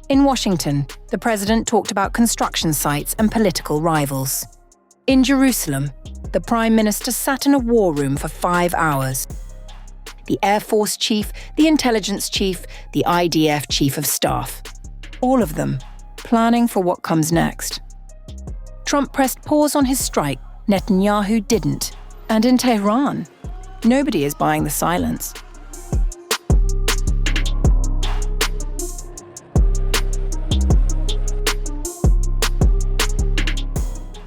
In Washington, the president talked about construction sites and political rivals. In Jerusalem, the prime minister sat in a war room for 5 hours. The Air Force chief, the intelligence chief, the IDF chief of staff. All of them planning for what comes next. Trump pressed pause on his strike, Netanyahu didn't. And in Tehran, nobody is buying the silence.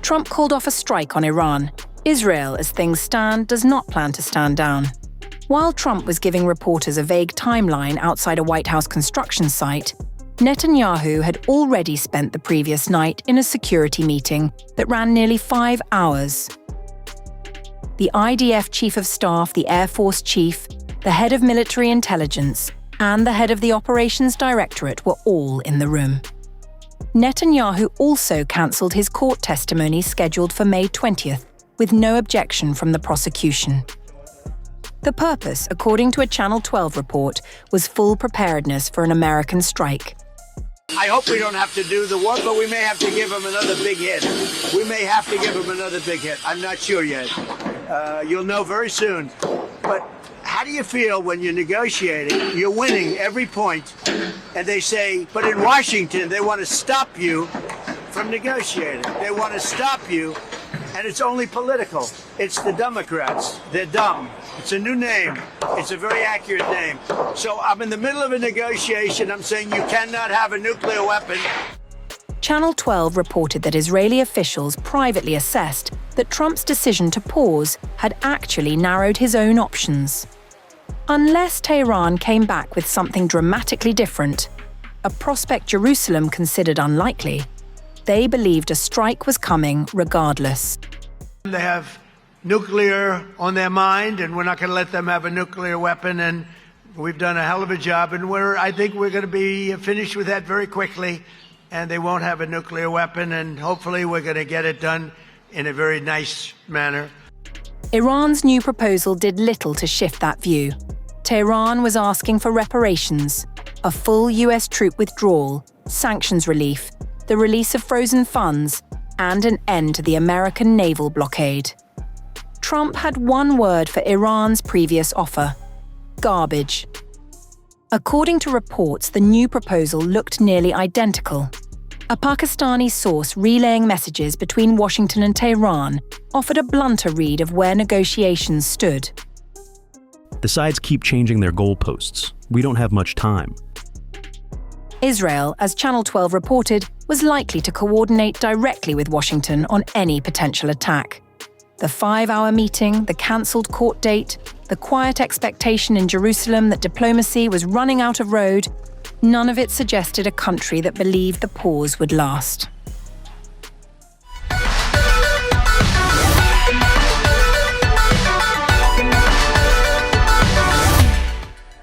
Trump called off a strike on Iran. Israel, as things stand, does not plan to stand down. While Trump was giving reporters a vague timeline outside a White House construction site, Netanyahu had already spent the previous night in a security meeting that ran nearly 5 hours. The IDF chief of staff, the Air Force chief, the head of military intelligence, and the head of the operations directorate were all in the room. Netanyahu also cancelled his court testimony scheduled for May 20th, with no objection from the prosecution. The purpose, according to a Channel 12 report, was full preparedness for an American strike. I hope we don't have to do the one, but we may have to give him another big hit. We may have to give him another big hit. I'm not sure yet. You'll know very soon. But how do you feel when you're negotiating, you're winning every point, and they say, but in Washington, they want to stop you from negotiating. They want to stop you, and it's only political. It's the Democrats. They're dumb. It's a new name. It's a very accurate name. So I'm in the middle of a negotiation. I'm saying you cannot have a nuclear weapon. Channel 12 reported that Israeli officials privately assessed that Trump's decision to pause had actually narrowed his own options. Unless Tehran came back with something dramatically different, a prospect Jerusalem considered unlikely, they believed a strike was coming regardless. They have nuclear on their mind, and we're not going to let them have a nuclear weapon, and we've done a hell of a job, and I think we're going to be finished with that very quickly, and they won't have a nuclear weapon, and hopefully we're going to get it done in a very nice manner. Iran's new proposal did little to shift that view. Tehran was asking for reparations, a full US troop withdrawal, sanctions relief, the release of frozen funds, and an end to the American naval blockade. Trump had one word for Iran's previous offer: garbage. According to reports, the new proposal looked nearly identical. A Pakistani source relaying messages between Washington and Tehran offered a blunter read of where negotiations stood. The sides keep changing their goalposts. We don't have much time. Israel, as Channel 12 reported, was likely to coordinate directly with Washington on any potential attack. The 5-hour meeting, the cancelled court date, the quiet expectation in Jerusalem that diplomacy was running out of road, none of it suggested a country that believed the pause would last.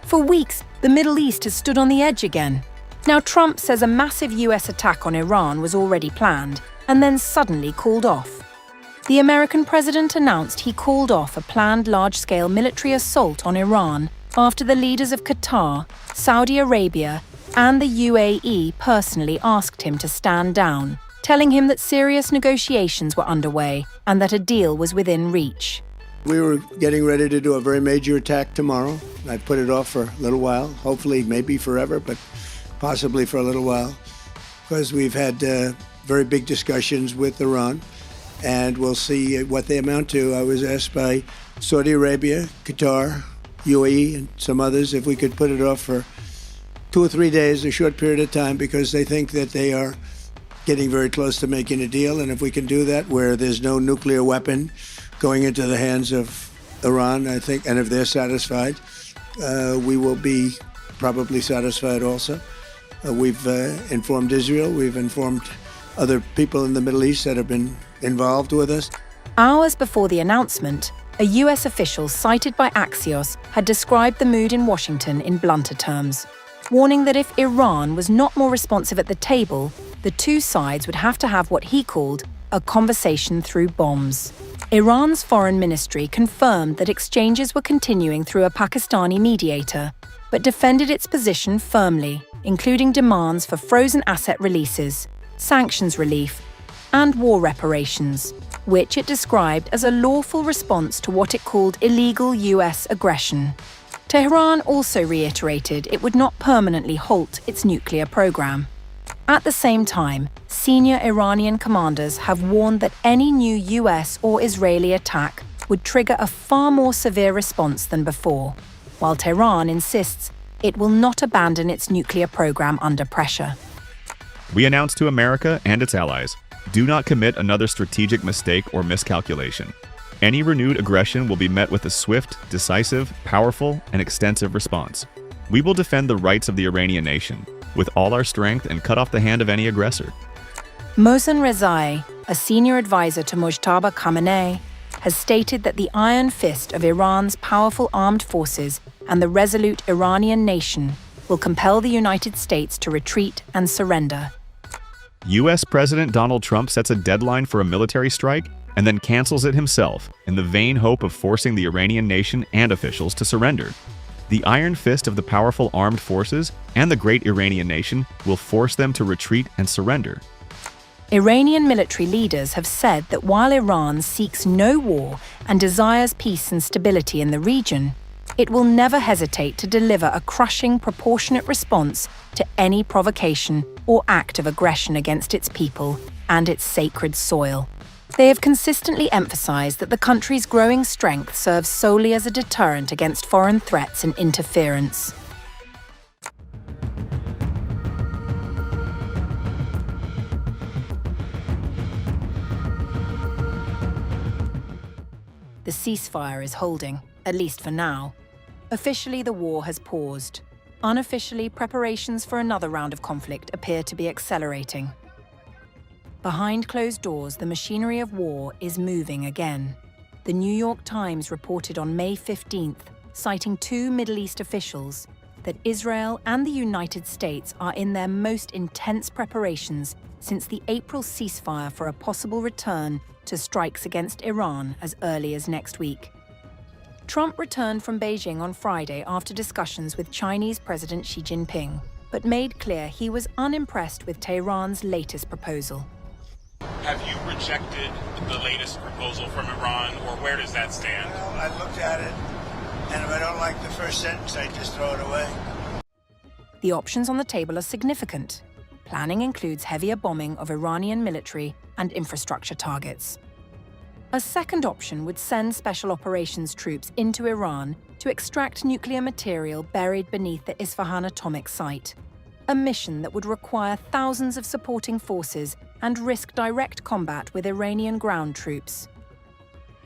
For weeks, the Middle East has stood on the edge again. Now Trump says a massive US attack on Iran was already planned and then suddenly called off. The American president announced he called off a planned large-scale military assault on Iran after the leaders of Qatar, Saudi Arabia, and the UAE personally asked him to stand down, telling him that serious negotiations were underway and that a deal was within reach. We were getting ready to do a very major attack tomorrow. I put it off for a little while, hopefully maybe forever, but possibly for a little while, because we've had very big discussions with Iran, and we'll see what they amount to. I was asked by Saudi Arabia, Qatar, UAE, and some others if we could put it off for 2 or 3 days, a short period of time, because they think that they are getting very close to making a deal, and if we can do that where there's no nuclear weapon going into the hands of Iran, I think, and if they're satisfied, we will be probably satisfied also. We've informed Israel, we've informed other people in the Middle East that have been involved with us. Hours before the announcement, a US official cited by Axios had described the mood in Washington in blunter terms, warning that if Iran was not more responsive at the table, the two sides would have to have what he called a conversation through bombs. Iran's foreign ministry confirmed that exchanges were continuing through a Pakistani mediator, but defended its position firmly. including demands for frozen asset releases, sanctions relief, and war reparations, which it described as a lawful response to what it called illegal US aggression. Tehran also reiterated it would not permanently halt its nuclear program. At the same time, senior Iranian commanders have warned that any new US or Israeli attack would trigger a far more severe response than before, while Tehran insists it will not abandon its nuclear program under pressure. We announce to America and its allies, do not commit another strategic mistake or miscalculation. Any renewed aggression will be met with a swift, decisive, powerful, and extensive response. We will defend the rights of the Iranian nation with all our strength and cut off the hand of any aggressor. Mohsen Rezai, a senior advisor to Mojtaba Khamenei, has stated that the iron fist of Iran's powerful armed forces and the resolute Iranian nation will compel the United States to retreat and surrender. U.S. President Donald Trump sets a deadline for a military strike and then cancels it himself in the vain hope of forcing the Iranian nation and officials to surrender. The iron fist of the powerful armed forces and the great Iranian nation will force them to retreat and surrender. Iranian military leaders have said that while Iran seeks no war and desires peace and stability in the region, it will never hesitate to deliver a crushing, proportionate response to any provocation or act of aggression against its people and its sacred soil. They have consistently emphasized that the country's growing strength serves solely as a deterrent against foreign threats and interference. The ceasefire is holding, at least for now. Officially, the war has paused. Unofficially, preparations for another round of conflict appear to be accelerating. Behind closed doors, the machinery of war is moving again. The New York Times reported on May 15th, citing two Middle East officials, that Israel and the United States are in their most intense preparations since the April ceasefire for a possible return to strikes against Iran as early as next week. Trump returned from Beijing on Friday after discussions with Chinese President Xi Jinping, but made clear he was unimpressed with Tehran's latest proposal. Have you rejected the latest proposal from Iran, or where does that stand? Well, I looked at it, and if I don't like the first sentence, I just throw it away. The options on the table are significant. Planning includes heavier bombing of Iranian military and infrastructure targets. A second option would send special operations troops into Iran to extract nuclear material buried beneath the Isfahan atomic site, a mission that would require thousands of supporting forces and risk direct combat with Iranian ground troops.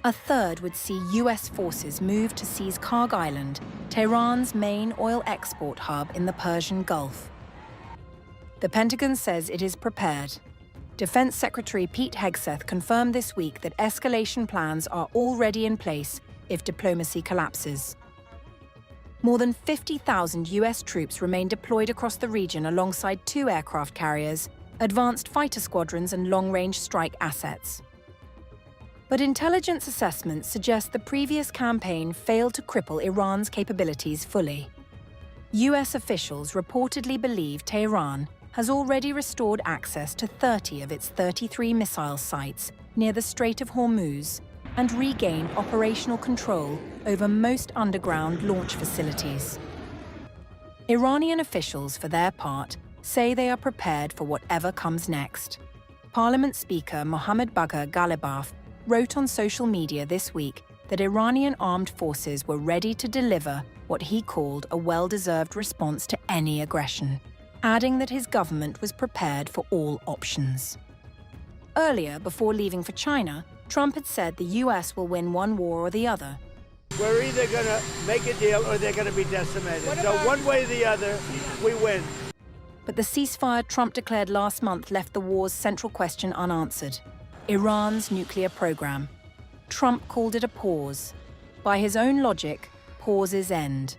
A third would see US forces move to seize Karg Island, Tehran's main oil export hub in the Persian Gulf. The Pentagon says it is prepared. Defense Secretary Pete Hegseth confirmed this week that escalation plans are already in place if diplomacy collapses. More than 50,000 US troops remain deployed across the region alongside 2 aircraft carriers, advanced fighter squadrons and long-range strike assets. But intelligence assessments suggest the previous campaign failed to cripple Iran's capabilities fully. US officials reportedly believe Tehran has already restored access to 30 of its 33 missile sites near the Strait of Hormuz and regained operational control over most underground launch facilities. Iranian officials, for their part, say they are prepared for whatever comes next. Parliament Speaker Mohammad Bagher Ghalibaf wrote on social media this week that Iranian armed forces were ready to deliver what he called a well-deserved response to any aggression, adding that his government was prepared for all options. Earlier, before leaving for China, Trump had said the US will win one war or the other. We're either going to make a deal or they're going to be decimated. So one way or the other, we win. But the ceasefire Trump declared last month left the war's central question unanswered: Iran's nuclear program. Trump called it a pause. By his own logic, pauses end.